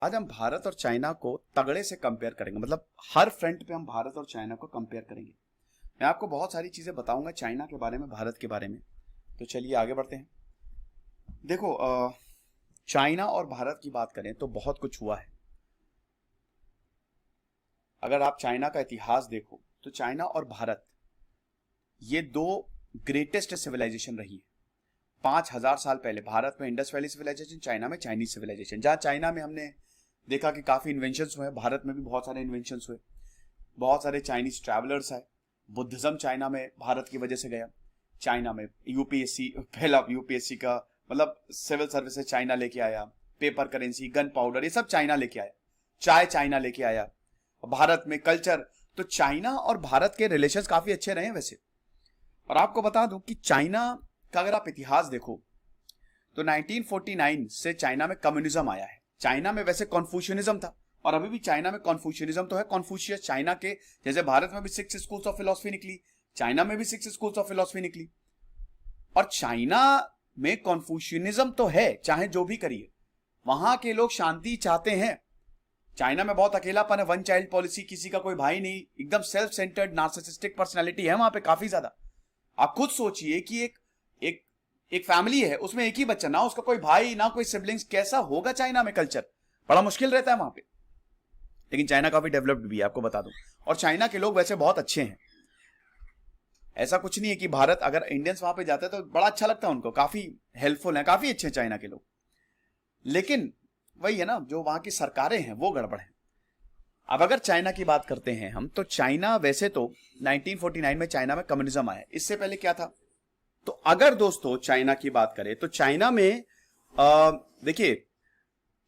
आज हम भारत और चाइना को तगड़े से कंपेयर करेंगे, मतलब हर फ्रंट पे हम भारत और चाइना को कंपेयर करेंगे। मैं आपको बहुत सारी चीजें बताऊंगा चाइना के बारे में, भारत के बारे में। तो चलिए आगे बढ़ते हैं। देखो, चाइना और भारत की बात करें तो बहुत कुछ हुआ है। अगर आप चाइना का इतिहास देखो तो चाइना और भारत ये दो ग्रेटेस्ट सिविलाइजेशन रही है। 5000 साल पहले भारत में इंडस वैली सिविलाइजेशन, चाइना में चाइनीज सिविलाइजेशन। जहां चाइना में हमने देखा कि काफी इन्वेंशंस हुए, भारत में भी बहुत सारे इन्वेंशंस हुए, बहुत सारे चाइनीज ट्रैवलर्स आए। बुद्धिज्म चाइना में भारत की वजह से गया। चाइना में यूपीएससी, पहला यूपीएससी का मतलब सिविल सर्विसेज चाइना लेके आया। पेपर करेंसी, गन पाउडर, ये सब चाइना लेके आया। चाय चाइना लेके आया। भारत में कल्चर, तो चाइना और भारत के रिलेशंस काफी अच्छे रहे वैसे। और आपको बता दूं कि चाइना का अगर आप इतिहास देखो तो 1949 से चाइना में कम्युनिज्म आया है। चाइना में वैसे कॉन्फ्यूशनिज्म था और अभी भी चाइना में कॉन्फ्यूशनिज्म तो है। कॉन्फ्यूशियस चाइना के जैसे भारत में भी 6 स्कूल्स ऑफ फिलॉसफी निकली, चाइना में भी 6 स्कूल्स ऑफ फिलॉसफी निकली। और चाइना में कॉन्फ्यूशनिज्म तो है, चाहे जो भी करिए, वहां के लोग शांति चाहते हैं। चाइना में बहुत अकेलापन है, वन चाइल्ड पॉलिसी, किसी का कोई भाई नहीं, एकदम सेल्फ सेंटर्ड नार्सिसिस्टिक पर्सनैलिटी है वहां पे काफी ज्यादा। आप खुद सोचिए कि एक फैमिली है, उसमें एक ही बच्चा, ना उसका कोई भाई ना कोई सिबलिंग्स, कैसा होगा चाइना में कल्चर? बड़ा मुश्किल रहता है वहां पे। लेकिन चाइना काफी डेवलप्ड भी है, आपको बता दूं। और चाइना के लोग वैसे बहुत अच्छे हैं। ऐसा कुछ नहीं है कि भारत, अगर इंडियंस वहां पे जाते हैं तो बड़ा अच्छा लगता है उनको, काफी हेल्पफुल है, काफी अच्छे हैं चाइना के लोग। लेकिन वही है ना, जो वहां की सरकारें हैं वो गड़बड़ है। अब अगर चाइना की बात करते हैं हम, तो चाइना वैसे तो 1949 में चाइना में कम्युनिज्म आया। इससे पहले क्या था? तो अगर दोस्तों चाइना की बात करें तो चाइना में देखिए,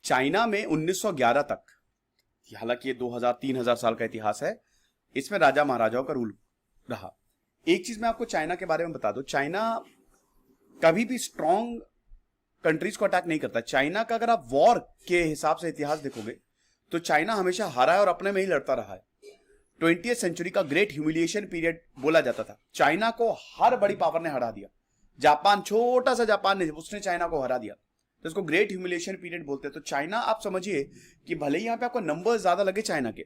चाइना में 1911 तक, हालांकि ये 2000-3000 साल का इतिहास है, इसमें राजा महाराजाओं का रूल रहा। एक चीज मैं आपको चाइना के बारे में बता दूं, चाइना कभी भी स्ट्रॉन्ग कंट्रीज को अटैक नहीं करता। चाइना का अगर आप वॉर के हिसाब से इतिहास देखोगे तो चाइना हमेशा हारा है और अपने में ही लड़ता रहा है। 20th सेंचुरी का ग्रेट ह्यूमिलिएशन पीरियड बोला जाता था। चाइना को हर बड़ी पावर ने हरा दिया। जापान, छोटा सा जापान ने, उसने चाइना को हरा दिया, तो इसको ग्रेट ह्यूमिलिएशन पीरियड बोलते हैं। तो चाइना, आप समझिए कि भले ही यहां पे आपको नंबर ज्यादा लगे चाइना के,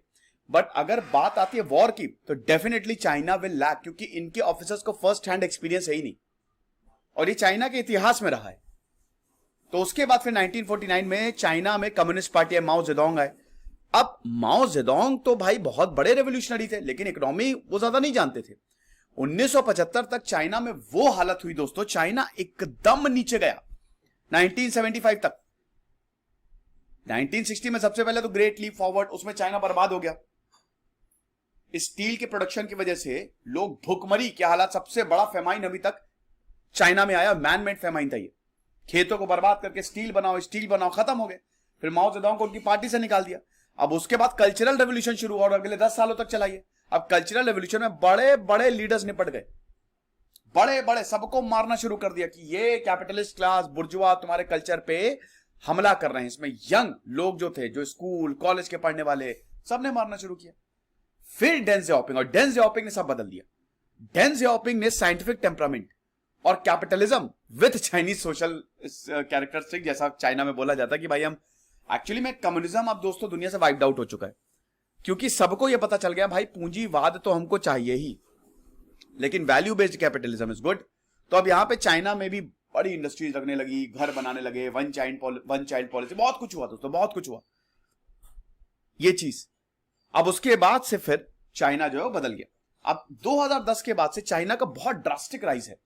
बट अगर बात आती है वॉर की तो डेफिनेटली चाइना विल लैक, क्योंकि इनके ऑफिसर्स को फर्स्ट हैंड एक्सपीरियंस है ही नहीं, और ये चाइना के इतिहास में रहा है। तो उसके बाद फिर 1949 में चाइना में कम्युनिस्ट पार्टी है, माओ जेडोंग आए। अब माओ जेडोंग तो भाई बहुत बड़े रेवोल्यूशनरी थे, लेकिन इकोनॉमी वो ज्यादा नहीं जानते थे। 1975 तक चाइना में वो हालत हुई दोस्तों, चाइना एकदम नीचे गया 1975 तक। 1960 में सबसे पहले तो ग्रेट लीप फॉरवर्ड, उसमें चाइना बर्बाद हो गया। स्टील के प्रोडक्शन की वजह से लोग भूखमरी के हालात, सबसे बड़ा फेमाइन अभी तक चाइना में आया, मैन मेड फेमाइन था ये। खेतों को बर्बाद करके स्टील बनाओ स्टील बनाओ, खत्म हो गए। फिर माओ जेडोंग को उनकी पार्टी से निकाल दिया। अब उसके बाद कल्चरल रेवोल्यूशन शुरू हुआ और अगले 10 सालों तक चलाइए। अब कल्चरल रेवोल्यूशन में बड़े बड़े लीडर्स निपट गए, बड़े बड़े, सबको मारना शुरू कर दिया कि ये कैपिटलिस्ट क्लास बुर्जुआ तुम्हारे कल्चर पे हमला कर रहे हैं। इसमें यंग लोग जो थे, जो स्कूल कॉलेज के पढ़ने वाले, सबने मारना शुरू किया। फिर डेंग जियाओपिंग, और डेंग जियाओपिंग ने सब बदल दिया। डेंग जियाओपिंग ने साइंटिफिक टेम्परामेंट और capitalism with Chinese social characteristic, जैसा चाइना में बोला जाता है कि भाई हम एक्चुअली में कम्युनिज्म अब दोस्तों दुनिया से वाइप्ड आउट हो चुका है, क्योंकि सबको यह पता चल गया भाई पूंजीवाद तो हमको चाहिए ही, लेकिन value based capitalism is good. तो अब यहां पे चाइना में भी बड़ी इंडस्ट्रीज लगने लगी, घर बनाने लगे, वन चाइल्ड पॉलिसी, बहुत कुछ हुआ दोस्तों, बहुत कुछ हुआ ये चीज। अब उसके बाद से फिर चाइना जो है बदल गया। अब 2010 के बाद से चाइना का बहुत ड्रास्टिक राइज है,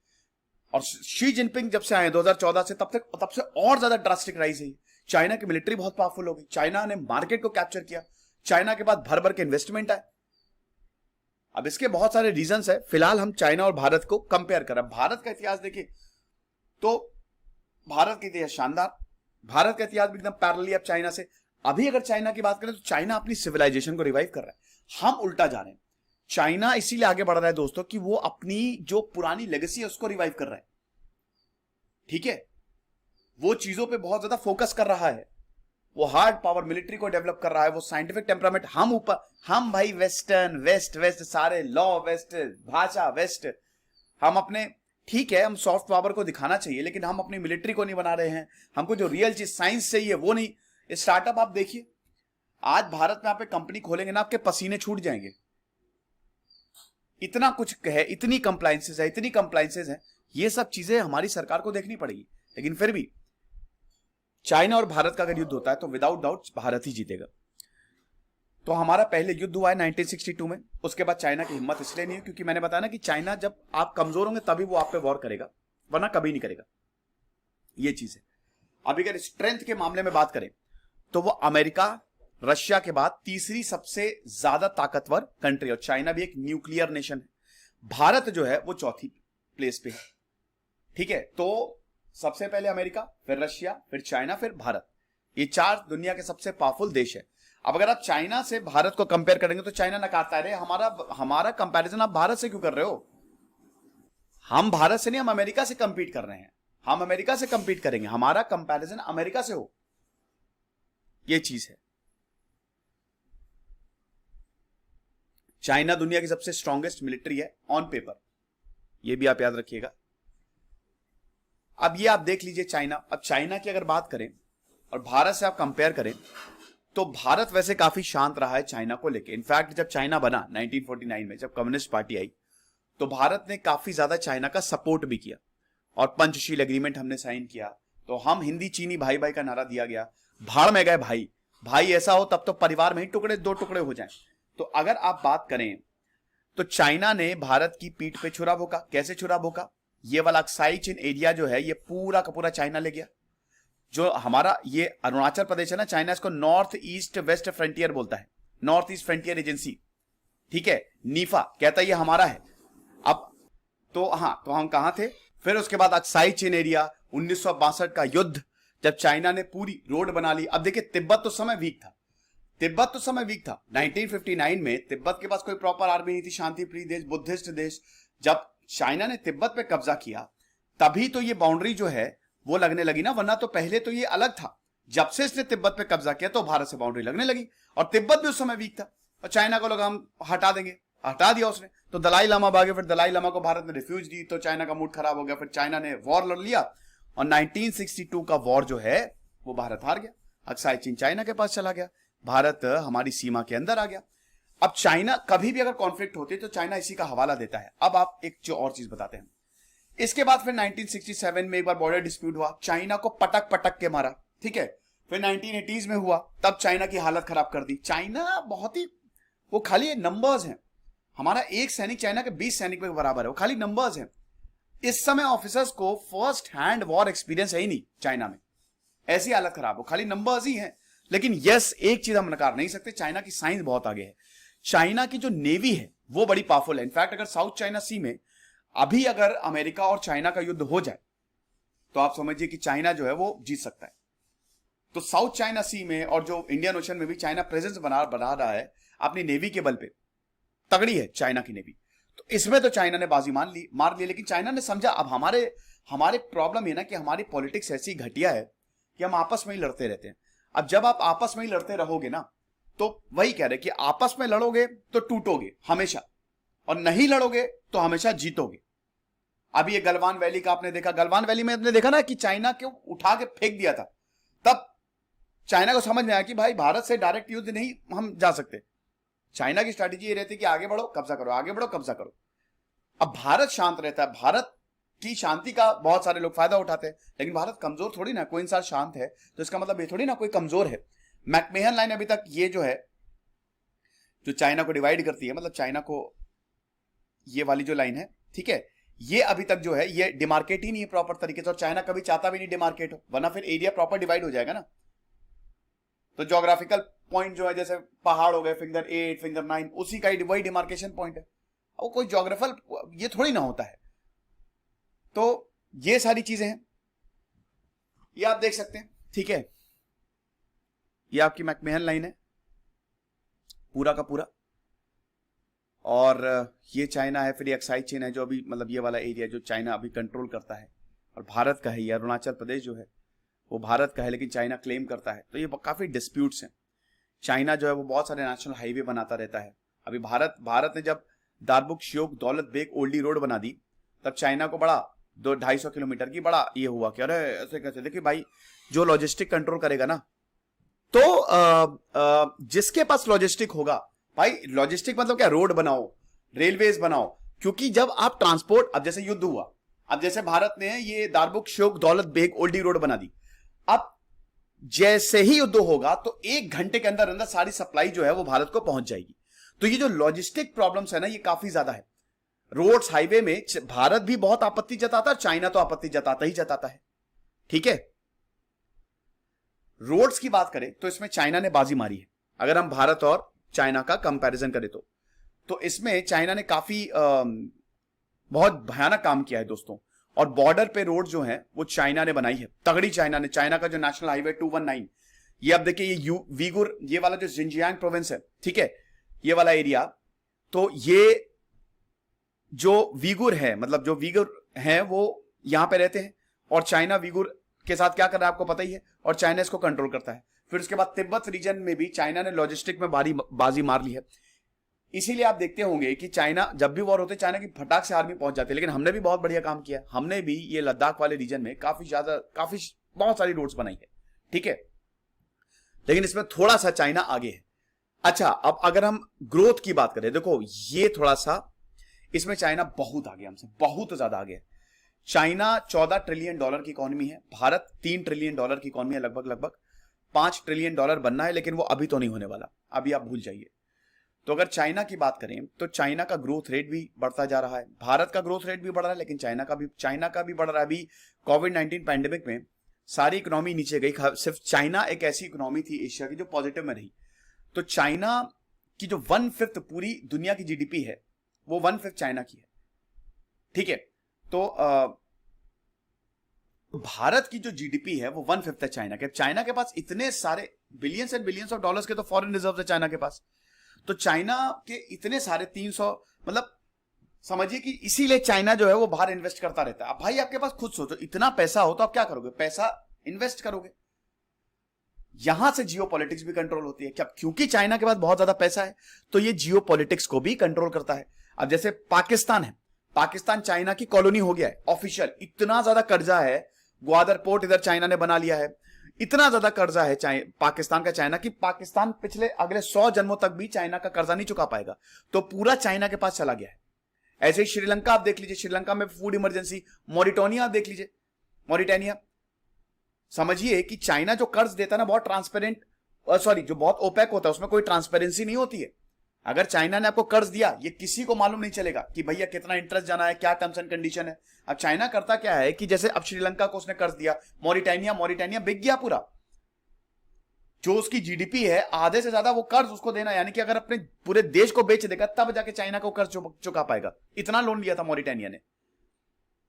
और शी जिनपिंग जब से आए 2014 से, तब से और ज्यादा ड्रास्टिक राइज है। चाइना की मिलिट्री बहुत पावरफुल हो गई, चाइना ने मार्केट को कैप्चर किया, चाइना के बाद भर भर के इन्वेस्टमेंट आए। अब इसके बहुत सारे रीजंस है, फिलहाल हम चाइना और भारत को कंपेयर कर रहे हैं। भारत का इतिहास देखिए तो भारत का इतिहास शानदार, भारत का इतिहास भी एकदम पैरेलल अब चाइना से। अभी अगर चाइना की बात करें तो चाइना अपनी सिविलाइजेशन को रिवाइव कर रहा है, हम उल्टा जा रहे हैं। चाइना इसीलिए आगे बढ़ रहा है दोस्तों कि वो अपनी जो पुरानी लेगेसी है उसको रिवाइव कर रहा है, ठीक है। वो चीजों पे बहुत ज्यादा फोकस कर रहा है, वो हार्ड पावर मिलिट्री को डेवलप कर रहा है, वो साइंटिफिक टेम्परामेंट, हम ऊपर, हम भाई वेस्टर्न, वेस्ट वेस्ट सारे लॉ वेस्ट, भाषा वेस्ट, हम अपने, ठीक है हम सॉफ्ट पावर को दिखाना चाहिए, लेकिन हम अपनी मिलिट्री को नहीं बना रहे हैं। हमको जो रियल चीज साइंस चाहिए वो नहीं। स्टार्टअप आप देखिए, आज भारत में आप एक कंपनी खोलेंगे ना, आपके पसीने छूट जाएंगे। इतना कुछ है, इतनी कंप्लाइंसेस है, ये सब चीजें हमारी सरकार को देखनी पड़ेगी। लेकिन फिर भी चाइना और भारत का अगर युद्ध होता है तो विदाउट डाउट भारत ही जीतेगा। तो हमारा पहले युद्ध हुआ है 1962 में। उसके बाद चाइना की हिम्मत इसलिए नहीं है क्योंकि मैंने बताया ना कि चाइना जब आप कमजोर होंगे तभी वो आप पे वॉर करेगा, वरना कभी नहीं करेगा। ये चीज है। अब अगर स्ट्रेंथ के मामले में बात करें तो वो अमेरिका रशिया के बाद तीसरी सबसे ज्यादा ताकतवर कंट्री, और चाइना भी एक न्यूक्लियर नेशन है। भारत जो है वो चौथी प्लेस पे है। ठीक है, तो सबसे पहले अमेरिका, फिर रशिया, फिर चाइना, फिर भारत। ये चार दुनिया के सबसे पावरफुल देश है। अब अगर आप चाइना से भारत को कंपेयर करेंगे तो चाइना नकारता है, हमारा कंपैरिजन आप भारत से क्यों कर रहे हो? हम भारत से नहीं, हम अमेरिका से कंपीट कर रहे हैं। हम अमेरिका से कंपीट करेंगे, हमारा कंपैरिजन अमेरिका से हो। ये चीज है। चाइना दुनिया की सबसे स्ट्रॉन्गेस्ट मिलिट्री है ऑन पेपर, ये भी आप याद रखिएगा। अब ये आप देख लीजिए चाइना। अब चाइना की अगर बात करें और भारत से आप कंपेयर करें तो भारत वैसे काफी शांत रहा है चाइना को लेके। इनफैक्ट जब चाइना बना 1949 में, जब कम्युनिस्ट पार्टी आई, तो भारत ने काफी ज्यादा चाइना का सपोर्ट भी किया और पंचशील एग्रीमेंट हमने साइन किया। तो हम हिंदी चीनी भाई भाई का नारा दिया गया। भाड़ में गए भाई, भाई ऐसा हो तब तो परिवार में ही टुकड़े दो टुकड़े हो जाएं। तो अगर आप बात करें तो चाइना ने भारत की पीठ पे छुरा भोंका। कैसे छुरा भोंका? ये वाला अक्साई चीन एरिया जो है ये पूरा का पूरा चाइना ले गया। जो हमारा ये अरुणाचल प्रदेश है ना, चाइना इसको नॉर्थ ईस्ट वेस्ट फ्रंटियर बोलता है, नॉर्थ ईस्ट फ्रंटियर एजेंसी। ठीक है, नीफा कहता है ये हमारा है। अब तो हाँ, तो हम कहां थे? फिर उसके बाद अक्साई चीन एरिया, 1962 का युद्ध, जब चाइना ने पूरी रोड बना ली। अब देखिए तिब्बत तो समय वीक था, 1959 में तिब्बत के पास कोई प्रॉपर आर्मी नहीं थी, शांतिप्रिय देश, बुद्धिस्ट देश। जब चाइना ने तिब्बत पे कब्जा किया तभी तो ये बाउंड्री जो है वो लगने लगी ना, वरना तो पहले तो ये अलग था। जब से इसने तिब्बत पे कब्जा किया तो भारत से बाउंड्री लगने लगी, और तिब्बत भी उस समय वीक था। और चाइना को लगा हम हटा देंगे, हटा दिया उसने। तो दलाई लामा भागे, फिर दलाई लामा को भारत ने रिफ्यूज दी, तो चाइना का मूड खराब हो गया। फिर चाइना ने वॉर लड़ लिया और 1962 का वॉर जो है वो भारत हार गया। अक्साई चीन चाइना के पास चला गया, भारत हमारी सीमा के अंदर आ गया। अब चाइना कभी भी अगर कॉन्फ्लिक्ट होती है तो चाइना इसी का हवाला देता है। अब आप एक जो और चीज बताते हैं, इसके बाद फिर 1967 में एक बार बॉर्डर डिस्प्यूट हुआ, चाइना को पटक पटक के मारा। ठीक है, फिर 1980s में हुआ, तब चाइना की हालत खराब कर दी। चाइना बहुत ही, वो खाली नंबर्स हैं। हमारा एक सैनिक चाइना के 20 सैनिक के बराबर है, वो खाली नंबर्स हैं। इस समय ऑफिसर्स को फर्स्ट हैंड वॉर एक्सपीरियंस है ही नहीं चाइना में, ऐसी हालत खराब हो, खाली नंबर्स ही हैं। लेकिन यस, एक चीज हम नकार नहीं सकते, चाइना की साइंस बहुत आगे है। चाइना की जो नेवी है वो बड़ी पावरफुल है। इनफैक्ट अगर साउथ चाइना सी में अभी अगर अमेरिका और चाइना का युद्ध हो जाए तो आप समझिए कि चाइना जो है वो जीत सकता है। तो साउथ चाइना सी में और जो इंडियन ओशन में भी चाइना प्रेजेंस बना रहा है अपनी नेवी के बल पे। तगड़ी है चाइना की नेवी। तो इसमें तो चाइना ने बाजी मार ली। लेकिन चाइना ने समझा अब हमारे प्रॉब्लम है ना कि हमारी पॉलिटिक्स ऐसी घटिया है कि हम आपस में ही लड़ते रहते हैं। अब जब आप आपस में ही लड़ते रहोगे ना, तो वही कह रहे कि आपस में लड़ोगे तो टूटोगे हमेशा, और नहीं लड़ोगे तो हमेशा जीतोगे। अभी ये गलवान वैली का आपने देखा, गलवान वैली में आपने देखा ना कि चाइना को उठा के फेंक दिया था। तब चाइना को समझ में आया कि भाई भारत से डायरेक्ट युद्ध नहीं हम जा सकते। चाइना की स्ट्रैटेजी ये रहती है कि आगे बढ़ो कब्जा करो, आगे बढ़ो कब्जा करो। अब भारत शांत रहता है, भारत की शांति का बहुत सारे लोग फायदा उठाते हैं, लेकिन भारत कमजोर थोड़ी ना। कोई इंसान शांत है तो इसका मतलब ये थोड़ी ना कोई कमजोर है। मैकमेहन लाइन अभी तक ये जो है जो चाइना को डिवाइड करती है, मतलब चाइना को ये वाली जो लाइन है, ठीक है, ये अभी तक जो है ये डिमार्केट ही नहीं है प्रॉपर तरीके से, और चाइना कभी चाहता भी नहीं डिमार्केट हो, वरना फिर एरिया प्रॉपर डिवाइड हो जाएगा ना। तो ज्योग्राफिकल पॉइंट जो है जैसे पहाड़ हो गए, फिंगर 8 फिंगर 9, उसी का वही डिमार्केशन पॉइंट है। वो कोई ज्योग्राफिकल ये थोड़ी ना होता है। तो ये सारी चीजें हैं, ये आप देख सकते हैं। ठीक है, ये आपकी मैकमेहन लाइन है पूरा का पूरा, और ये चाइना है। फिर ये अक्साई चीन है जो अभी मतलब ये वाला एरिया जो चाइना अभी कंट्रोल करता है, और भारत का है। ये अरुणाचल प्रदेश जो है वो भारत का है, लेकिन चाइना क्लेम करता है। तो ये काफी डिस्प्यूट्स हैं। चाइना जो है वो बहुत सारे नेशनल हाईवे बनाता रहता है। अभी भारत ने जब दारबुक श्योक दौलत बेग ओल्डी रोड बना दी, तब चाइना को बड़ा 200-250 किलोमीटर की बड़ा ये हुआ कि अरे ऐसे कैसे। देखिए भाई, जो लॉजिस्टिक कंट्रोल करेगा ना, तो जिसके पास लॉजिस्टिक होगा, भाई लॉजिस्टिक मतलब क्या, रोड बनाओ, रेलवेज बनाओ, क्योंकि जब आप ट्रांसपोर्ट, अब जैसे युद्ध हुआ, अब जैसे भारत ने ये दारबुक शोक दौलत बेग ओल्डी रोड बना दी, अब जैसे ही युद्ध होगा तो 1 घंटे के अंदर अंदर सारी सप्लाई जो है वो भारत को पहुंच जाएगी। तो ये जो लॉजिस्टिक प्रॉब्लम्स है ना, ये काफी ज्यादा है। रोड्स हाईवे में भारत भी बहुत आपत्ति जताता है, चाइना तो आपत्ति जताता ही जताता है। ठीक है, रोड्स की बात करें तो इसमें चाइना ने बाजी मारी है। अगर हम भारत और चाइना का कंपैरिजन करें तो इसमें चाइना ने काफी बहुत भयानक काम किया है दोस्तों। और बॉर्डर पे रोड जो है वो चाइना ने बनाई है, तगड़ी चाइना ने। चाइना का जो नेशनल हाईवे 219, ये अब देखिए, ये वीगुर, ये वाला जो जिंजियांग प्रोविंस है, ठीक है, ये वाला एरिया, तो ये जो वीगुर है, मतलब जो वीगुर हैं वो यहां पे रहते हैं, और चाइना वीगुर के साथ क्या कर रहा है आपको पता ही है, और चाइना इसको कंट्रोल करता है। फिर उसके बाद तिब्बत रीजन में भी चाइना ने लॉजिस्टिक में बाजी मार ली है। इसीलिए आप देखते होंगे कि चाइना, जब भी वॉर होते चाइना की फटाक से आर्मी पहुंच जाती है। लेकिन हमने भी बहुत बढ़िया काम किया, हमने भी ये लद्दाख वाले रीजन में बहुत सारी रोड्स बनाई है, ठीक है, लेकिन इसमें थोड़ा सा चाइना आगे है। अच्छा, अब अगर हम ग्रोथ की बात करें, देखो ये थोड़ा सा, इसमें चाइना बहुत आगे, हमसे बहुत ज्यादा आगे है। चाइना $14 ट्रिलियन की इकोनॉमी है, भारत $3 ट्रिलियन की इकोनॉमी है, लगभग $5 ट्रिलियन बनना है, लेकिन वो अभी तो नहीं होने वाला, अभी आप भूल जाइए। तो अगर चाइना की बात करें तो चाइना का ग्रोथ रेट भी बढ़ता जा रहा है, भारत का ग्रोथ रेट भी बढ़ रहा है, लेकिन चाइना का भी बढ़ रहा है। अभी कोविड-19 पैंडेमिक में सारी इकोनॉमी नीचे गई, सिर्फ चाइना एक ऐसी इकोनॉमी थी एशिया की जो पॉजिटिव में रही। तो चाइना की जो 1/5 पूरी दुनिया की जीडीपी है, वो 1/5 चाइना की है, ठीक है। तो भारत की जो जीडीपी है वो 1/5 है चाइना के। चाइना के पास इतने सारे billions and billions of dollars के तो फॉरेन रिजर्व है चाइना के पास। तो चाइना के इतने सारे 300, मतलब समझिए कि इसीलिए चाइना जो है वो बाहर इन्वेस्ट करता रहता है। अब भाई आपके पास खुद सोचो, इतना पैसा हो तो आप क्या करोगे, पैसा इन्वेस्ट करोगे। यहां से जियोपॉलिटिक्स भी कंट्रोल होती है क्या, क्योंकि चाइना के पास बहुत ज्यादा पैसा है तो ये जियोपॉलिटिक्स को भी कंट्रोल करता है। अब जैसे पाकिस्तान है, पाकिस्तान चाइना की कॉलोनी हो गया है ऑफिशियल, इतना ज्यादा कर्जा है, ग्वादर पोर्ट इधर चाइना ने बना लिया है, इतना ज्यादा कर्जा है पाकिस्तान का चाइना की पाकिस्तान पिछले अगले 100 जन्मों तक भी चाइना का कर्जा नहीं चुका पाएगा, तो पूरा चाइना के पास चला गया है। ऐसे ही श्रीलंका आप देख लीजिए, श्रीलंका में फूड इमरजेंसी, मॉरिटानिया आप देख लीजिए, मॉरिटानिया। समझिए कि चाइना जो कर्ज देता है ना, बहुत ट्रांसपेरेंट, सॉरी जो बहुत ओपेक होता है, उसमें कोई ट्रांसपेरेंसी नहीं होती है। अगर चाइना ने आपको कर्ज दिया, ये किसी को मालूम नहीं चलेगा कि भैया कितना इंटरेस्ट जाना है, क्या टर्म्स एंड कंडीशन है। अब चाइना करता क्या है कि जैसे अब श्रीलंका को उसने कर्ज दिया, मॉरिटानिया बिक गया पूरा, जो उसकी जीडीपी है आधे से ज्यादा वो कर्ज उसको देना, यानी कि अगर अपने पूरे देश को बेच देगा तब जाके चाइना को कर्ज चुका पाएगा। इतना लोन लिया था मॉरिटानिया ने।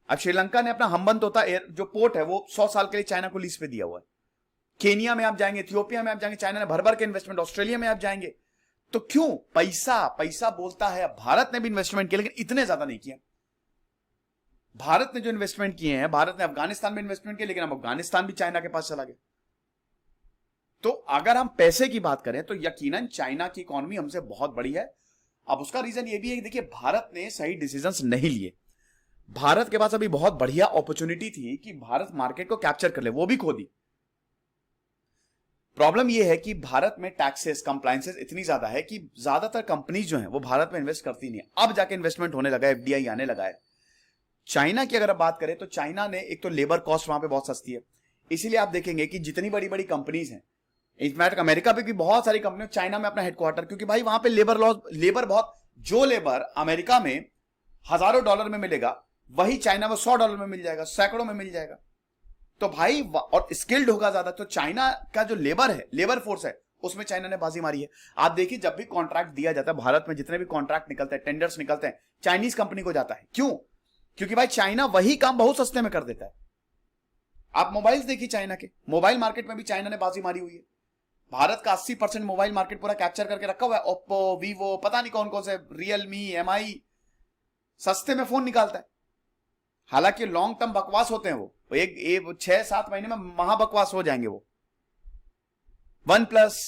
अब श्रीलंका ने अपना हम्बनतोता जो पोर्ट है वो 100 साल के लिए चाइना को लीज पे दिया हुआ है। केनिया में आप जाएंगे, इथियोपिया में आप जाएंगे, चाइना ने भर भर के इन्वेस्टमेंट, ऑस्ट्रेलिया में आप जाएंगे, तो क्यों, पैसा बोलता है। भारत ने भी इन्वेस्टमेंट किया लेकिन इतने ज्यादा नहीं किया। भारत ने जो इन्वेस्टमेंट किए हैं, भारत ने अफगानिस्तान में इन्वेस्टमेंट किया, लेकिन अब अफगानिस्तान भी चाइना के पास चला गया। तो अगर हम पैसे की बात करें तो यकीनन चाइना की इकोनॉमी हमसे बहुत बड़ी है। अब उसका रीजन ये भी है कि देखिए भारत ने सही डिसीजंस नहीं लिए। भारत के पास अभी बहुत बढ़िया अपॉर्चुनिटी थी कि भारत मार्केट को कैप्चर कर ले, वो भी खो दी। प्रॉब्लम यह है कि भारत में टैक्सेस, कंप्लायंसेस इतनी ज्यादा है कि ज्यादातर कंपनीज जो हैं वो भारत में इन्वेस्ट करती नहीं है। अब जाके इन्वेस्टमेंट होने लगा है, एफडीआई आने लगा है। चाइना की अगर आप बात करें तो चाइना ने एक तो लेबर कॉस्ट वहां पे बहुत सस्ती है, इसीलिए आप देखेंगे कि जितनी बड़ी बड़ी कंपनीज हैं, इनफैक्ट अमेरिका पे भी बहुत सारी कंपनी चाइना में अपना हेडक्वार्टर, क्योंकि भाई वहां पे लेबर बहुत, जो लेबर अमेरिका में हजारों डॉलर में मिलेगा वही चाइना में $100 में मिल जाएगा, सैकड़ों में मिल जाएगा। तो भाई और स्किल्ड होगा ज्यादा। तो चाइना का जो लेबर है, लेबर फोर्स है, उसमें चाइना ने बाजी मारी है। आप देखिए जब भी कॉन्ट्रैक्ट दिया जाता है भारत में, जितने भी कॉन्ट्रैक्ट निकलते हैं, टेंडर्स निकलते हैं, चाइनीज कंपनी को जाता है। क्यों? क्योंकि भाई चाइना वही काम बहुत सस्ते में कर देता है। आप मोबाइल्स देखिए, चाइना के मोबाइल मार्केट में भी चाइना ने बाजी मारी हुई है। भारत का 80% मोबाइल मार्केट पूरा कैप्चर करके रखा हुआ है। ओप्पो, वीवो, पता नहीं कौन कौन से, रियलमी, एमआई, सस्ते में फोन निकालता है। हालांकि लॉन्ग टर्म बकवास होते हैं वो, एक 6-7 महीने में महाबकवास हो जाएंगे वो। One plus.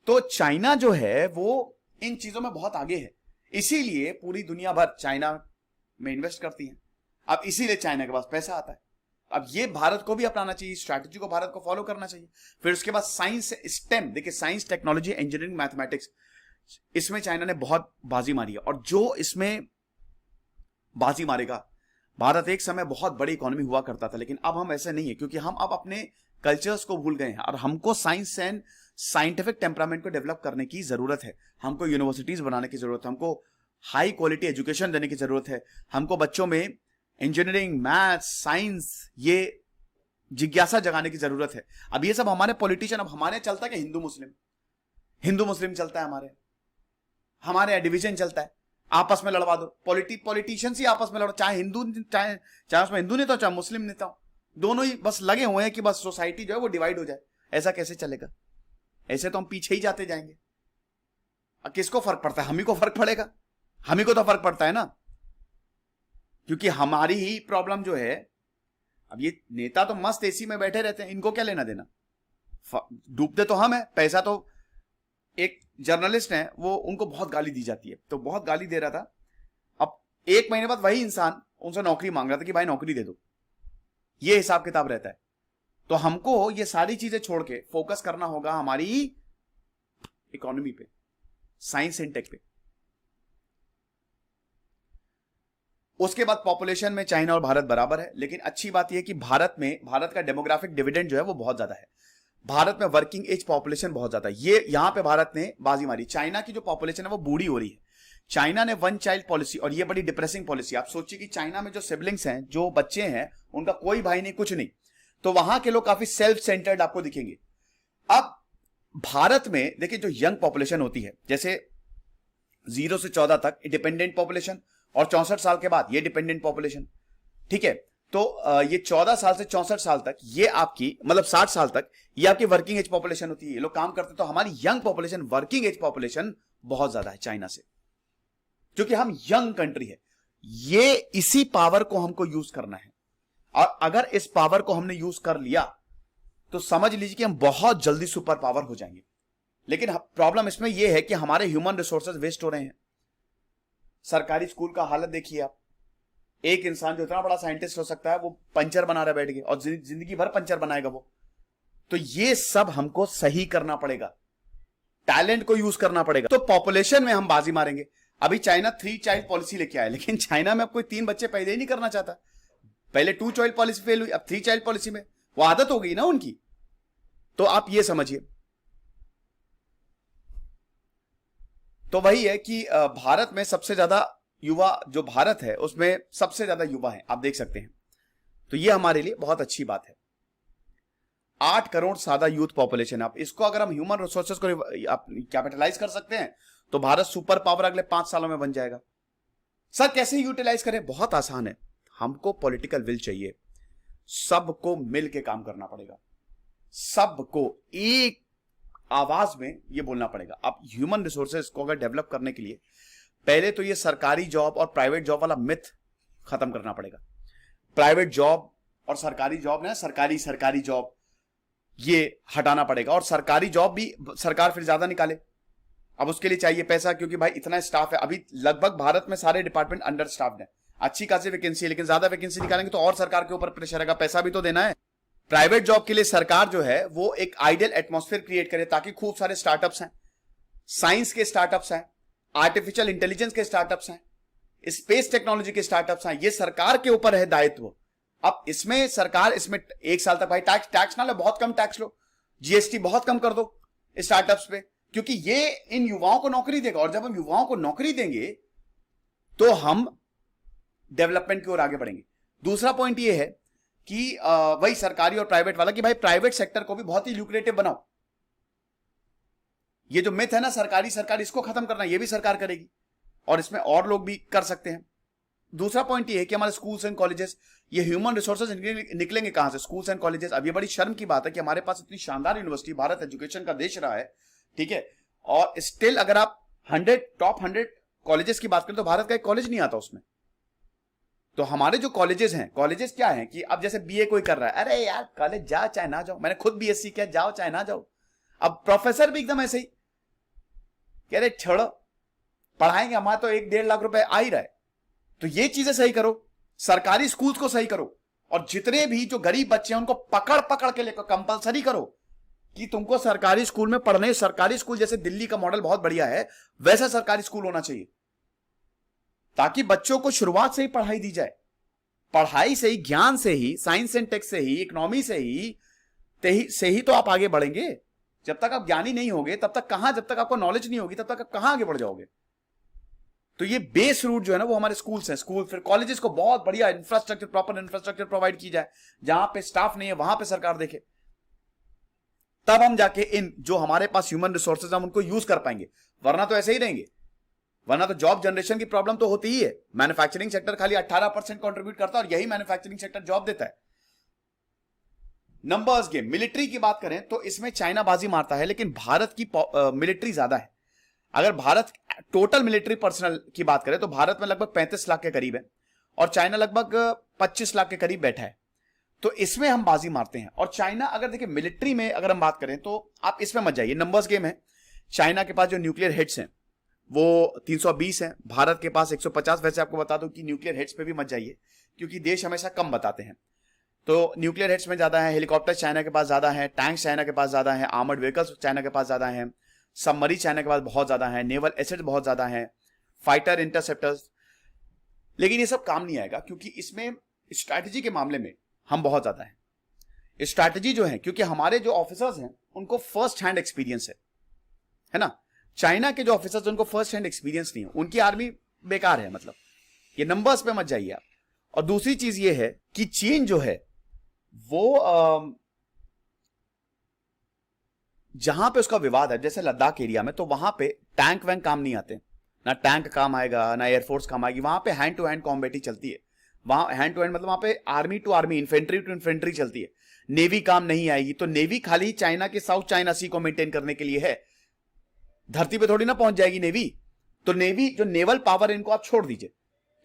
तो चाइना जो है वो इन चीजों में बहुत आगे है, इसीलिए पूरी दुनिया भर चाइना में इन्वेस्ट करती है। अब इसीलिए चाइना के पास पैसा आता है। अब ये भारत को भी अपनाना चाहिए, स्ट्रैटेजी को भारत को फॉलो करना चाहिए। फिर उसके बाद साइंस, स्टेम, देखिए साइंस, टेक्नोलॉजी, इंजीनियरिंग, मैथमेटिक्स, इसमें चाइना ने बहुत बाजी मारी है। और जो इसमें बाजी मारेगा, भारत एक समय बहुत बड़ी इकोनॉमी हुआ करता था, लेकिन अब हम ऐसे नहीं है, क्योंकि हम अब अपने कल्चर्स को भूल गए हैं और हमको साइंस एंड साइंटिफिक टेम्परामेंट को डेवलप करने की जरूरत है। हमको यूनिवर्सिटीज बनाने की जरूरत है, हमको हाई क्वालिटी एजुकेशन देने की जरूरत है, हमको बच्चों में इंजीनियरिंग, मैथ्स, साइंस, ये जिज्ञासा जगाने की जरूरत है। अब ये सब हमारे पॉलिटिशियन, अब हमारे चलता है कि हिंदू मुस्लिम, हिंदू मुस्लिम चलता है, हमारे यहाँ डिवीजन चलता है, आपस में लड़वा दो, पॉलिटिशियंस ही आपस में लड़ो, चाहे हिंदू, चाहे उसमें हिंदू नेता हो चाहे मुस्लिम नेता हो, दोनों ही बस लगे हुए हैं कि बस सोसाइटी जो है वो डिवाइड हो जाए। ऐसा कैसे चलेगा? ऐसे तो हम पीछे ही जाते जाएंगे। अब किसको फर्क पड़ता है? हम ही को फर्क पड़ेगा, हम ही को तो फर्क पड़ता है ना, क्योंकि हमारी ही प्रॉब्लम जो है। अब ये नेता तो मस्त एसी में बैठे रहते हैं, इनको क्या लेना देना, डूबते तो हम है, पैसा तो। एक जर्नलिस्ट है, वो उनको बहुत गाली दी जाती है, तो बहुत गाली दे रहा था। अब एक महीने बाद वही इंसान उनसे नौकरी मांग रहा था कि भाई नौकरी दे दो, ये हिसाब किताब रहता है। तो हमको ये सारी चीजें छोड़ के फोकस करना होगा हमारी इकोनॉमी पे, साइंस एंड टेक पे। उसके बाद पॉपुलेशन में चाइना और भारत बराबर है, लेकिन अच्छी बात यह कि भारत का डेमोग्राफिक डिविडेंड जो है वो बहुत ज्यादा है। भारत में वर्किंग एज पॉपुलेशन बहुत ज्यादा है, ये यहां पे भारत ने बाजी मारी। चाइना की जो पॉपुलेशन है वो बूढ़ी हो रही है। चाइना ने वन चाइल्ड पॉलिसी, और ये बड़ी डिप्रेसिंग पॉलिसी। आप सोचिए कि चाइना में जो सिबलिंग्स हैं, जो बच्चे हैं, उनका कोई भाई नहीं, कुछ नहीं, तो वहां के लोग काफी सेल्फ सेंटर्ड आपको दिखेंगे। अब भारत में देखिए जो यंग पॉपुलेशन होती है, जैसे 0 से 14 तक डिपेंडेंट पॉपुलेशन, और 64 साल के बाद ये डिपेंडेंट पॉपुलेशन, ठीक है। तो ये 14 साल से 64 साल तक, ये आपकी मतलब 60 साल तक ये आपकी वर्किंग एज पॉपुलेशन होती है, ये लोग काम करते। तो हमारी young population, working age population बहुत ज्यादा है चाइना से, क्योंकि हम यंग कंट्री है। ये इसी पावर को हमको यूज करना है, और अगर इस पावर को हमने यूज कर लिया तो समझ लीजिए कि हम बहुत जल्दी सुपर पावर हो जाएंगे। लेकिन प्रॉब्लम इसमें यह है कि हमारे ह्यूमन रिसोर्सेज वेस्ट हो रहे हैं। सरकारी स्कूल का हालत देखिए आप, एक इंसान जो इतना बड़ा साइंटिस्ट हो सकता है वो पंचर बना रहा बैठ के, और जिंदगी भर पंचर बनाएगा वो। तो ये सब हमको सही करना पड़ेगा, टैलेंट को यूज करना पड़ेगा। तो पॉपुलेशन में हम बाजी मारेंगे। अभी चाइना 3 चाइल्ड पॉलिसी लेके आया, लेकिन चाइना में अब कोई 3 बच्चे पैदा ही नहीं करना चाहता। पहले 2 चाइल्ड पॉलिसी फेल हुई, अब 3 चाइल्ड पॉलिसी में वो आदत हो गई ना उनकी। तो आप ये समझिए, तो वही है कि भारत में सबसे ज्यादा युवा, जो भारत है उसमें सबसे ज्यादा युवा है, आप देख सकते हैं। तो ये हमारे लिए बहुत अच्छी बात है। 8 करोड़ सादा यूथ पॉपुलेशन, आप इसको अगर हम ह्यूमन रिसोर्सेज को कैपिटलाइज कर सकते हैं तो भारत सुपर पावर अगले 5 सालों में बन जाएगा। सर कैसे यूटिलाइज करें? बहुत आसान है, हमको पॉलिटिकल विल चाहिए, सबको मिलकर काम करना पड़ेगा, सबको एक आवाज में ये बोलना पड़ेगा। अब ह्यूमन रिसोर्सेज को अगर डेवलप करने के लिए पहले तो ये सरकारी जॉब और प्राइवेट जॉब वाला मिथ खत्म करना पड़ेगा। प्राइवेट जॉब और सरकारी जॉब ना, सरकारी जॉब ये हटाना पड़ेगा। और सरकारी जॉब भी सरकार फिर ज्यादा निकाले, अब उसके लिए चाहिए पैसा, क्योंकि भाई इतना स्टाफ है। अभी लगभग भारत में सारे डिपार्टमेंट अंडर स्टाफ्ड है, अच्छी खासी वैकेंसी है, लेकिन ज्यादा वैकेंसी निकालेंगे तो और सरकार के ऊपर प्रेशर आएगा, पैसा भी तो देना है। प्राइवेट जॉब के लिए सरकार जो है वो एक आइडियल एटमॉस्फेयर क्रिएट करे, ताकि खूब सारे स्टार्टअप्स हैं, साइंस के स्टार्टअप्स हैं, आर्टिफिशियल इंटेलिजेंस के स्टार्टअप्स हैं, स्पेस टेक्नोलॉजी के स्टार्टअप्स हैं। ये सरकार के ऊपर है दायित्व। अब इसमें सरकार, इसमें 1 साल तक भाई टैक्स ना लो, बहुत कम टैक्स लो, जीएसटी बहुत कम कर दो स्टार्टअप्स पे, क्योंकि ये इन युवाओं को नौकरी देगा। और जब हम युवाओं को नौकरी देंगे तो हम डेवलपमेंट की ओर आगे बढ़ेंगे। दूसरा पॉइंट ये है कि वही सरकारी और प्राइवेट वाला, कि भाई प्राइवेट सेक्टर को भी बहुत ही ल्यूक्रेटिव बनाओ। ये जो मिथ है ना सरकारी, इसको खत्म करना, ये भी सरकार करेगी, और इसमें और लोग भी कर सकते हैं। दूसरा पॉइंट ये है कि हमारे स्कूल्स एंड कॉलेजेस, ये ह्यूमन रिसोर्सेज निकलेंगे कहां से? Schools and colleges. अब ये बड़ी शर्म की बात है कि हमारे पास इतनी शानदार यूनिवर्सिटी, भारत एजुकेशन का देश रहा है, ठीक है, और स्टिल अगर आप टॉप 100 कॉलेजेस की बात करें तो भारत का एक कॉलेज नहीं आता उसमें। तो हमारे जो कॉलेजेस हैं, कॉलेजेस क्या हैं कि अब जैसे बीए कोई कर रहा है, अरे यार कॉलेज जा चाहे ना जाओ, मैंने खुद बीएससी किया, जाओ चाहे ना जाओ। अब प्रोफेसर भी एकदम ऐसे ही कह रहे छोड़ो, पढ़ाएंगे, हमारा तो 1-1.5 लाख रुपए आ ही रहा है। तो ये चीजें सही करो, सरकारी स्कूल्स को सही करो, और जितने भी जो गरीब बच्चे हैं उनको पकड़ पकड़ के लेकर कंपलसरी करो कि तुमको सरकारी स्कूल में पढ़ने, सरकारी स्कूल जैसे दिल्ली का मॉडल बहुत बढ़िया है वैसा सरकारी स्कूल होना चाहिए, ताकि बच्चों को शुरुआत से ही पढ़ाई दी जाए। पढ़ाई से ही, ज्ञान से ही, साइंस एंड टेक से ही, इकोनॉमी से ही तो आप आगे बढ़ेंगे। जब तक आप ज्ञानी नहीं होगे तब तक कहां, जब तक आपको नॉलेज नहीं होगी तब तक आप कहां आगे बढ़ जाओगे। तो ये बेस रूट जो है ना वो हमारे स्कूल्स हैं। स्कूल, फिर कॉलेजेस को बहुत बढ़िया इंफ्रास्ट्रक्चर, प्रॉपर इंफ्रास्ट्रक्चर प्रोवाइड की जाए, जहां पे स्टाफ नहीं है वहां पे सरकार देखे, तब हम जाके इन जो हमारे पास ह्यूमन रिसोर्सेज हम उनको यूज कर पाएंगे, वरना तो ऐसे ही रहेंगे। वरना तो जॉब जनरेशन की प्रॉब्लम तो होती ही है। मैन्युफैक्चरिंग सेक्टर खाली 18% कंट्रीब्यूट करता है और यही मैन्युफैक्चरिंग सेक्टर जॉब देता है। नंबर्स गेम, मिलिट्री की बात करें तो इसमें चाइना बाजी मारता है, लेकिन भारत की मिलिट्री ज्यादा है। अगर भारत टोटल मिलिट्री पर्सनल की बात करें तो भारत में लगभग 35 लाख के करीब है और चाइना लगभग 25 लाख के करीब बैठा है। तो इसमें हम बाजी मारते हैं। और चाइना, अगर देखिए मिलिट्री में अगर हम बात करें तो आप इसमें मत जाइए, नंबर्स गेम है। चाइना के पास जो न्यूक्लियर हिट्स हैं वो 320 है, भारत के पास 150। वैसे आपको बता दूं कि न्यूक्लियर हिट्स पे भी मत जाइए क्योंकि देश हमेशा कम बताते हैं। तो न्यूक्लियर हिट्स में ज्यादा है, हेलीकॉप्टर चाइना के पास ज्यादा है, टैंक्स चाइना के पास ज्यादा है, आर्मर्ड व्हीकल्स चाइना के पास ज्यादा है, सबमरीन चाइना के पास बहुत ज्यादा है, नेवल एसेट बहुत ज्यादा है, फाइटर इंटरसेप्टर्स। लेकिन ये सब काम नहीं आएगा क्योंकि इसमें स्ट्रैटेजी के मामले में हम बहुत ज्यादा हैं। स्ट्रैटेजी जो है, क्योंकि हमारे जो ऑफिसर्स हैं उनको फर्स्ट हैंड एक्सपीरियंस है ना। चाइना के जो ऑफिसर्स उनको फर्स्ट हैंड एक्सपीरियंस नहीं है, उनकी आर्मी बेकार है। मतलब ये नंबर्स पे मत जाइए आप। और दूसरी चीज ये है कि चीन जो है वो जहां पे उसका विवाद है, जैसे लद्दाख एरिया में, तो वहां पे टैंक वैंक काम नहीं आते, ना टैंक काम आएगा ना एयरफोर्स काम आएगी। वहां पे हैंड टू हैंड कॉम्बैट ही चलती है। वहां हैंड टू हैंड मतलब वहां पे army to army, infantry to infantry चलती है। नेवी काम नहीं आएगी। तो नेवी खाली चाइना के साउथ चाइना सी को मेंटेन करने के लिए है, धरती पे थोड़ी ना पहुंच जाएगी नेवी। तो नेवी जो नेवल पावर, इनको आप छोड़ दीजिए,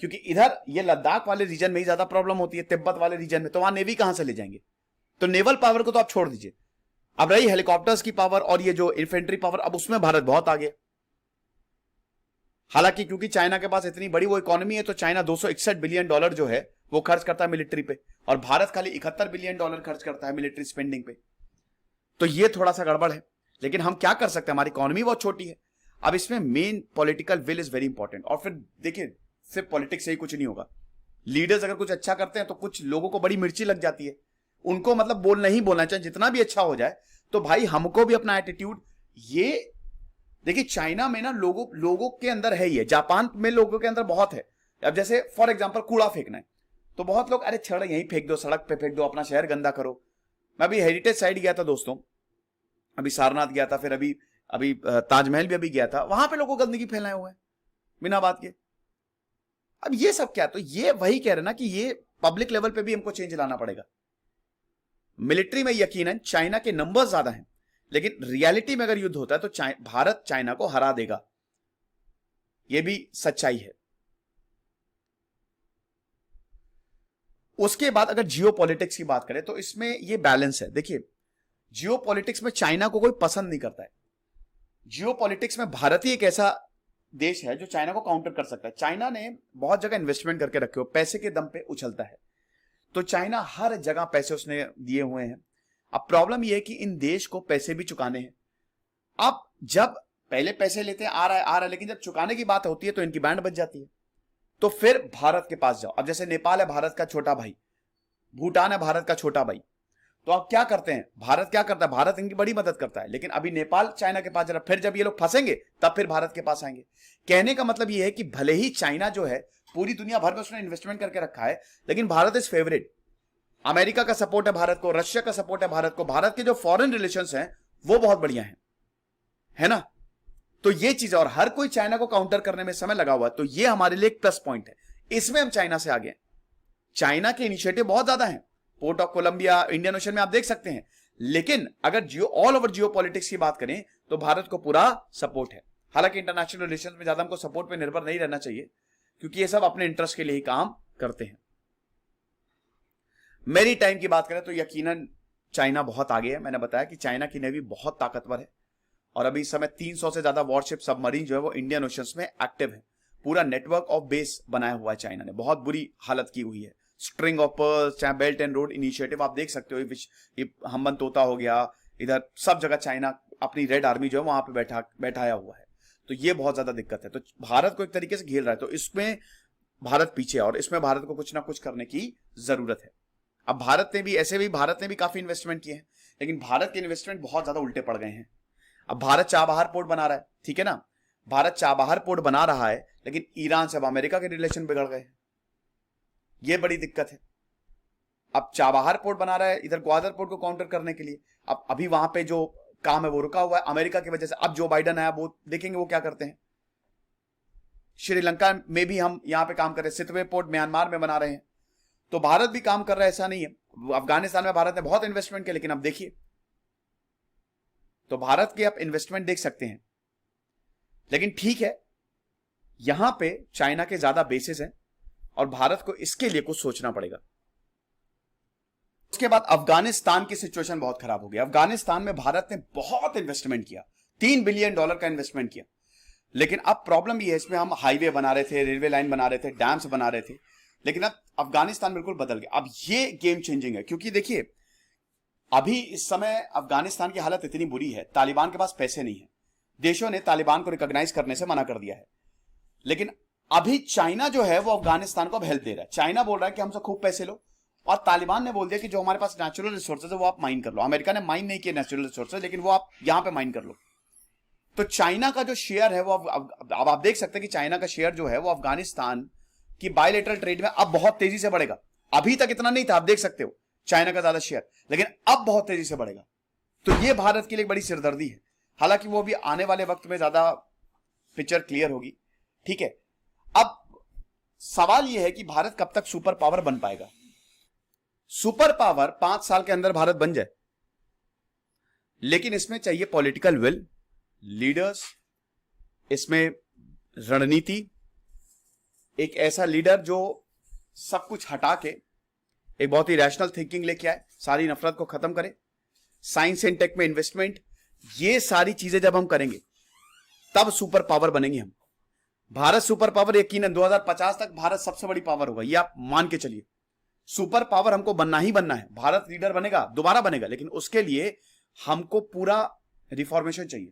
क्योंकि इधर ये लद्दाख वाले रीजन में ही ज्यादा प्रॉब्लम होती है, तिब्बत वाले रीजन में, तो वहां नेवी कहां से ले जाएंगे। तो नेवल पावर को तो आप छोड़ दीजिए। अब रही हेलीकॉप्टर्स की पावर और ये जो इन्फेंट्री पावर, अब उसमें भारत बहुत आगे। हालांकि क्योंकि चाइना के पास इतनी बड़ी वो इकोनॉमी है, तो चाइना 261 बिलियन डॉलर जो है वो खर्च करता है मिलिट्री पे, और भारत खाली 71 बिलियन डॉलर खर्च करता है मिलिट्री स्पेंडिंग पे। तो ये थोड़ा सा गड़बड़ है, लेकिन हम क्या कर सकते हैं, हमारी इकोनॉमी बहुत छोटी है। अब इसमें main political will is very important. और फिर देखिए, सिर्फ पॉलिटिक्स से ही कुछ नहीं होगा। लीडर्स अगर कुछ अच्छा करते हैं तो कुछ लोगों को बड़ी मिर्ची लग जाती है, उनको मतलब बोलना ही बोलना चाहिए, जितना भी अच्छा हो जाए। तो भाई हमको भी अपना एटीट्यूड, ये देखिए चाइना में ना लोगों के अंदर है, ये जापान में लोगों के अंदर बहुत है। अब जैसे फॉर एग्जांपल कूड़ा फेंकना है, तो बहुत लोग अरे छड़ यहीं फेंक दो, सड़क पे फेंक दो, अपना शहर गंदा करो। मैं अभी हेरिटेज साइड गया था दोस्तों, अभी सारनाथ गया था, फिर अभी अभी ताजमहल भी अभी गया था, वहां पे लोगों गंदगी फैलाए हुए हैं बिना बात के। अब ये सब क्या, तो ये वही कह रहे ना कि ये पब्लिक लेवल पे भी हमको चेंज लाना पड़ेगा। मिलिट्री में यकीनन चाइना के नंबर ज्यादा हैं, लेकिन रियलिटी में अगर युद्ध होता है तो भारत चाइना को हरा देगा, यह भी सच्चाई है। उसके बाद अगर जियोपॉलिटिक्स की बात करें तो इसमें यह बैलेंस है। देखिए जियोपॉलिटिक्स में चाइना को कोई पसंद नहीं करता है। जियोपॉलिटिक्स में भारत ही एक ऐसा देश है जो चाइना को काउंटर कर सकता है। चाइना ने बहुत जगह इन्वेस्टमेंट करके रखे हो, पैसे के दम पे उछलता है, तो चाइना हर जगह पैसे उसने दिए हुए हैं। अब प्रॉब्लम यह है कि इन देश को पैसे भी चुकाने हैं। अब जब पहले पैसे लेते हैं, आ रहा है, लेकिन जब चुकाने की बात होती है तो इनकी बैंड बज जाती है। तो फिर भारत के पास जाओ। अब जैसे नेपाल है भारत का छोटा भाई, भूटान है भारत का छोटा भाई, तो अब क्या करते हैं, भारत क्या करता है, भारत इनकी बड़ी मदद करता है, लेकिन अभी नेपाल चाइना के पास जा रहा, फिर जब ये लोग फंसेंगे तब फिर भारत के पास आएंगे। कहने का मतलब ये है कि भले ही चाइना जो है पूरी दुनिया भर में उसने इन्वेस्टमेंट करके रखा है, लेकिन भारत इज फेवरेट। अमेरिका का सपोर्ट है भारत को, रशिया का सपोर्ट है भारत को, भारत के जो फॉरेन रिलेशंस हैं वो बहुत बढ़िया हैं, है ना। तो ये चीज, और हर कोई चाइना को काउंटर करने में समय लगा हुआ है, तो ये हमारे लिए एक प्लस पॉइंट है। इसमें हम चाइना से आगे हैं। चाइना के इनिशिएटिव बहुत ज्यादा हैं, port of Colombia, Indian ocean में आप देख सकते हैं। लेकिन अगर ऑल ओवर जियोपॉलिटिक्स की बात करें तो भारत को पूरा सपोर्ट है। हालांकि इंटरनेशनल रिलेशंस में ज्यादा हमको सपोर्ट पे निर्भर नहीं रहना चाहिए, क्योंकि ये सब अपने इंटरेस्ट के लिए ही काम करते हैं। मेरी टाइम की बात करें तो यकीनन चाइना बहुत आगे है। मैंने बताया कि चाइना की नेवी बहुत ताकतवर है, और अभी इस समय 300 से ज्यादा वॉरशिप सबमरीन जो है वो इंडियन ओशंस में एक्टिव है। पूरा नेटवर्क ऑफ बेस बनाया हुआ है चाइना ने, बहुत बुरी हालत की हुई है। स्ट्रिंग ऑफ पर्ल्स, चाहे बेल्ट एंड रोड इनिशिएटिव, आप देख सकते हो ये हम्बन तोता हो गया, इधर सब जगह चाइना अपनी रेड आर्मी जो है वहां पे बैठाया हुआ है। तो ये बहुत ज्यादा दिक्कत है। तो भारत को एक तरीके से घेर रहा है, तो इसमें भारत पीछे है और इसमें भारत को कुछ ना कुछ करने की जरूरत है। अब भारत ने भी काफी इन्वेस्टमेंट किए हैं, लेकिन भारत के इन्वेस्टमेंट बहुत ज्यादा उल्टे पड़ गए हैं। अब भारत चाबहार पोर्ट बना रहा है, ठीक है ना, भारत चाबहार पोर्ट बना रहा है, लेकिन ईरान से अब अमेरिका के रिलेशन बिगड़ गए हैं। यह बड़ी दिक्कत है। अब चाबहार पोर्ट बना रहा है इधर ग्वादर पोर्ट को काउंटर करने के लिए। अब अभी वहां पे जो काम है वो रुका हुआ है अमेरिका की वजह से। अब जो बाइडन आया वो देखेंगे वो क्या करते हैं। श्रीलंका में भी हम यहां पे काम कर रहे हैं, सितवे पोर्ट म्यांमार में बना रहे हैं। तो भारत भी काम कर रहा है, ऐसा नहीं है। अफगानिस्तान में भारत ने बहुत इन्वेस्टमेंट किया, लेकिन अब देखिए, तो भारत के आप इन्वेस्टमेंट देख सकते हैं। लेकिन ठीक है, यहां पे चाइना के ज्यादा बेसिस हैं और भारत को इसके लिए कुछ सोचना पड़ेगा। उसके बाद अफगानिस्तान की सिचुएशन बहुत खराब हो गई। अफगानिस्तान में भारत ने बहुत इन्वेस्टमेंट किया, $3 बिलियन का इन्वेस्टमेंट किया, लेकिन अब प्रॉब्लम ये है, इसमें हम हाईवे बना रहे थे, रेलवे लाइन बना रहे थे, डैम्स बना रहे थे, लेकिन अब अफगानिस्तान बिल्कुल बदल गया। अब ये गेम चेंजिंग है, क्योंकि देखिए अभी इस समय अफगानिस्तान की हालत इतनी बुरी है, तालिबान के पास पैसे नहीं है, देशों ने तालिबान को रिकॉग्नाइज करने से मना कर दिया है, लेकिन अभी चाइना जो है वो अफगानिस्तान को अब हेल्प दे रहा है। चाइना बोल रहा है कि हमसे खूब पैसे लो, और तालिबान ने बोल दिया कि जो हमारे पास नेचुरल रिसोर्सेज है वो आप माइन कर लो। अमेरिका ने माइन नहीं किया नेचुरल रिसोर्सेज, लेकिन वो आप यहां पे माइन कर लो। तो चाइना का जो शेयर है वो अब आप देख सकते हैं कि चाइना का शेयर जो है वो अफगानिस्तान की बायलेटरल ट्रेड में अब बहुत तेजी से बढ़ेगा। अभी तक इतना नहीं था, आप देख सकते हो चाइना का ज्यादा शेयर, लेकिन अब बहुत तेजी से बढ़ेगा। तो ये भारत के लिए बड़ी सिरदर्दी है। हालांकि वो भी आने वाले वक्त में ज्यादा पिक्चर क्लियर होगी, ठीक है। अब सवाल यह है कि भारत कब तक सुपर पावर बन पाएगा। सुपर पावर 5 साल के अंदर भारत बन जाए, लेकिन इसमें चाहिए पॉलिटिकल विल, लीडर्स, इसमें रणनीति, एक ऐसा लीडर जो सब कुछ हटा के एक बहुत ही रैशनल थिंकिंग लेके आए, सारी नफरत को खत्म करे, साइंस एंड टेक में इन्वेस्टमेंट, ये सारी चीजें जब हम करेंगे तब सुपर पावर बनेंगे हम। भारत सुपर पावर यकीनन 2050 तक भारत सबसे बड़ी पावर होगा, ये आप मान के चलिए। सुपर पावर हमको बनना ही बनना है। भारत लीडर बनेगा, दोबारा बनेगा, लेकिन उसके लिए हमको पूरा रिफॉर्मेशन चाहिए,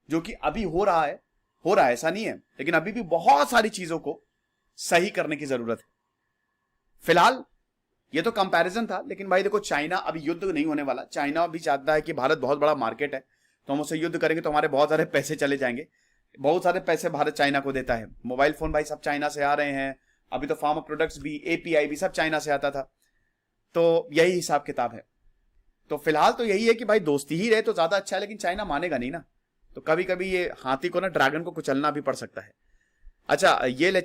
जो कि अभी हो रहा है ऐसा नहीं है, लेकिन अभी भी बहुत सारी चीजों को सही करने की जरूरत है। फिलहाल ये तो कंपैरिजन था, लेकिन भाई देखो, चाइना अभी युद्ध नहीं होने वाला। चाइना भी चाहता है कि भारत बहुत बड़ा मार्केट है, तो हम उससे युद्ध करेंगे तो हमारे बहुत सारे पैसे चले जाएंगे। बहुत सारे पैसे भारत चाइना को देता है। मोबाइल फोन भाई सब चाइना से आ रहे हैं, अभी तो फार्मा प्रोडक्ट्स भी, एपीआई भी सब चाइना से आता था। तो यही हिसाब किताब है। तो फिलहाल तो यही है कि भाई दोस्ती ही रहे तो ज्यादा अच्छा है, लेकिन चाइना मानेगा नहीं ना। तो कभी कभी ये हाथी को ना, ड्रैगन को कुचलना भी पड़ सकता है। अच्छा, ये लेक्चर